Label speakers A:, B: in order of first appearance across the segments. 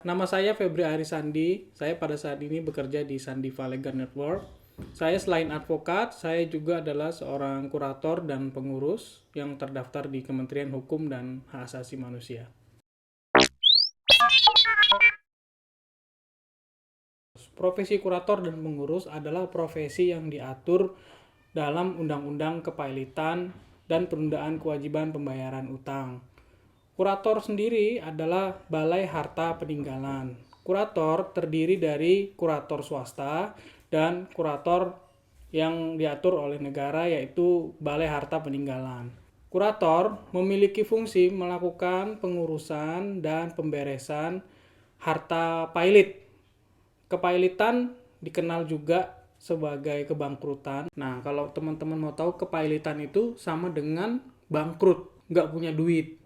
A: Nama saya Febri Arisandi. Saya pada saat ini bekerja di Sandiva Legal Network. Saya selain advokat, saya juga adalah seorang kurator dan pengurus yang terdaftar di Kementerian Hukum dan Hak Asasi Manusia. Profesi kurator dan pengurus adalah profesi yang diatur dalam Undang-Undang Kepailitan dan Penundaan Kewajiban Pembayaran Utang. Kurator sendiri adalah Balai Harta Peninggalan. Kurator terdiri dari kurator swasta dan kurator yang diatur oleh negara, yaitu Balai Harta Peninggalan. Kurator memiliki fungsi melakukan pengurusan dan pemberesan harta pailit. Kepailitan dikenal juga sebagai kebangkrutan. Nah, kalau teman-teman mau tahu, kepailitan itu sama dengan bangkrut, nggak punya duit.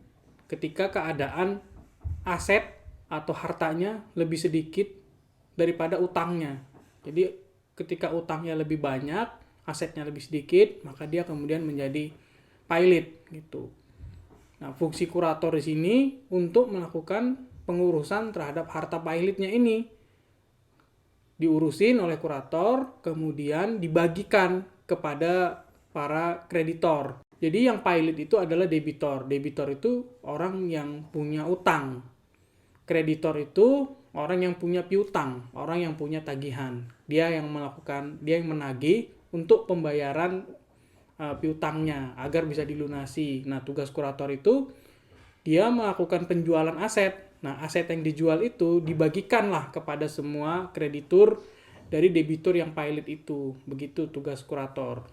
A: Ketika keadaan aset atau hartanya lebih sedikit daripada utangnya. Jadi ketika utangnya lebih banyak, asetnya lebih sedikit, maka dia kemudian menjadi pailit gitu. Nah, fungsi kurator di sini untuk melakukan pengurusan terhadap harta pailitnya ini. Diurusin oleh kurator, kemudian dibagikan kepada para kreditor. Jadi yang pailit itu adalah debitor. Debitor itu orang yang punya utang. Kreditor itu orang yang punya piutang, orang yang punya tagihan. Dia yang menagih untuk pembayaran piutangnya agar bisa dilunasi. Nah, tugas kurator itu dia melakukan penjualan aset. Nah, aset yang dijual itu dibagikanlah kepada semua kreditur dari debitur yang pailit itu. Begitu tugas kurator.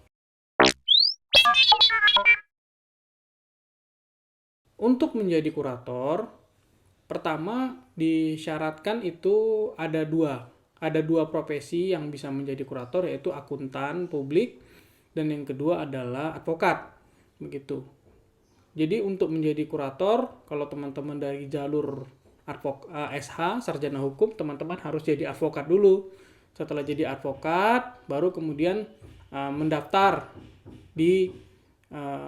A: Untuk menjadi kurator, pertama disyaratkan itu ada dua profesi yang bisa menjadi kurator, yaitu akuntan publik dan yang kedua adalah advokat. Begitu. Jadi untuk menjadi kurator, kalau teman-teman dari jalur SH, sarjana hukum, teman-teman harus jadi advokat dulu. Setelah jadi advokat, baru kemudian mendaftar di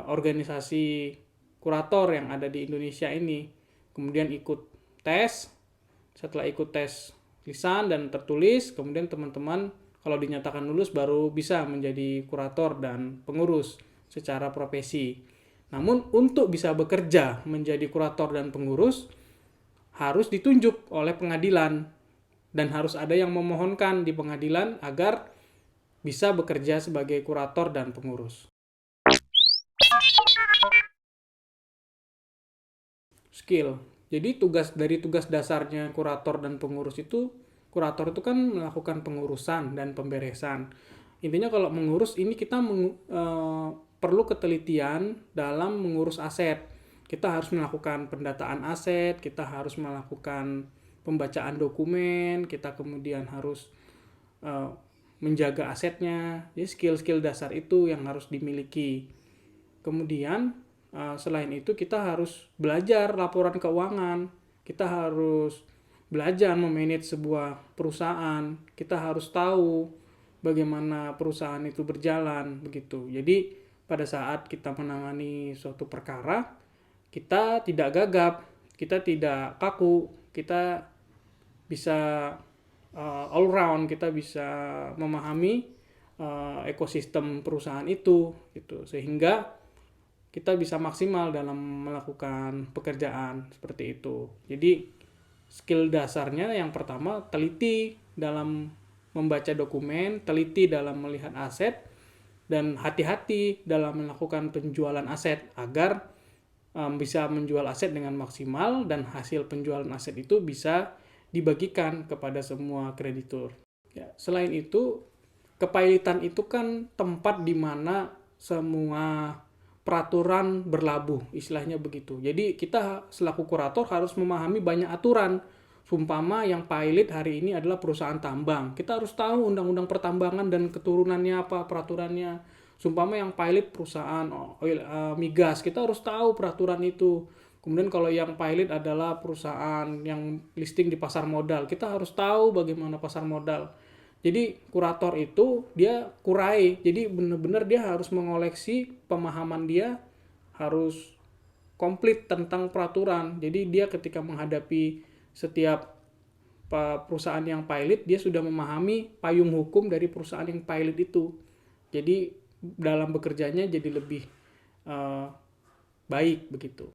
A: organisasi kurator yang ada di Indonesia ini. Kemudian ikut tes. Setelah ikut tes lisan dan tertulis, kemudian teman-teman kalau dinyatakan lulus baru bisa menjadi kurator dan pengurus secara profesi. Namun untuk bisa bekerja menjadi kurator dan pengurus harus ditunjuk oleh pengadilan dan harus ada yang memohonkan di pengadilan agar bisa bekerja sebagai kurator dan pengurus. Skill. Jadi tugas dasarnya kurator dan pengurus itu, kurator itu kan melakukan pengurusan dan pemberesan. Intinya kalau mengurus ini kita perlu ketelitian dalam mengurus aset. Kita harus melakukan pendataan aset, kita harus melakukan pembacaan dokumen, kita kemudian harus menjaga asetnya. Jadi skill-skill dasar itu yang harus dimiliki. Kemudian selain itu kita harus belajar laporan keuangan, kita harus belajar memanage sebuah perusahaan, kita harus tahu bagaimana perusahaan itu berjalan begitu. Jadi pada saat kita menangani suatu perkara, kita tidak gagap, kita tidak kaku, kita bisa all round, kita bisa memahami ekosistem perusahaan itu gitu, sehingga kita bisa maksimal dalam melakukan pekerjaan seperti itu. Jadi skill dasarnya yang pertama teliti dalam membaca dokumen, teliti dalam melihat aset, dan hati-hati dalam melakukan penjualan aset agar bisa menjual aset dengan maksimal dan hasil penjualan aset itu bisa dibagikan kepada semua kreditur. Ya, selain itu, kepailitan itu kan tempat di mana semua peraturan berlabuh, istilahnya begitu. Jadi kita selaku kurator harus memahami banyak aturan. Sumpama yang pailit hari ini adalah perusahaan tambang. Kita harus tahu undang-undang pertambangan dan keturunannya apa, peraturannya. Sumpama yang pailit perusahaan oil, migas, kita harus tahu peraturan itu. Kemudian kalau yang pailit adalah perusahaan yang listing di pasar modal, kita harus tahu bagaimana pasar modal. Jadi kurator itu dia kurai, jadi benar-benar dia harus mengoleksi pemahaman, dia harus komplit tentang peraturan. Jadi dia ketika menghadapi setiap perusahaan yang pilot dia sudah memahami payung hukum dari perusahaan yang pilot itu. Jadi dalam bekerjanya jadi lebih baik begitu.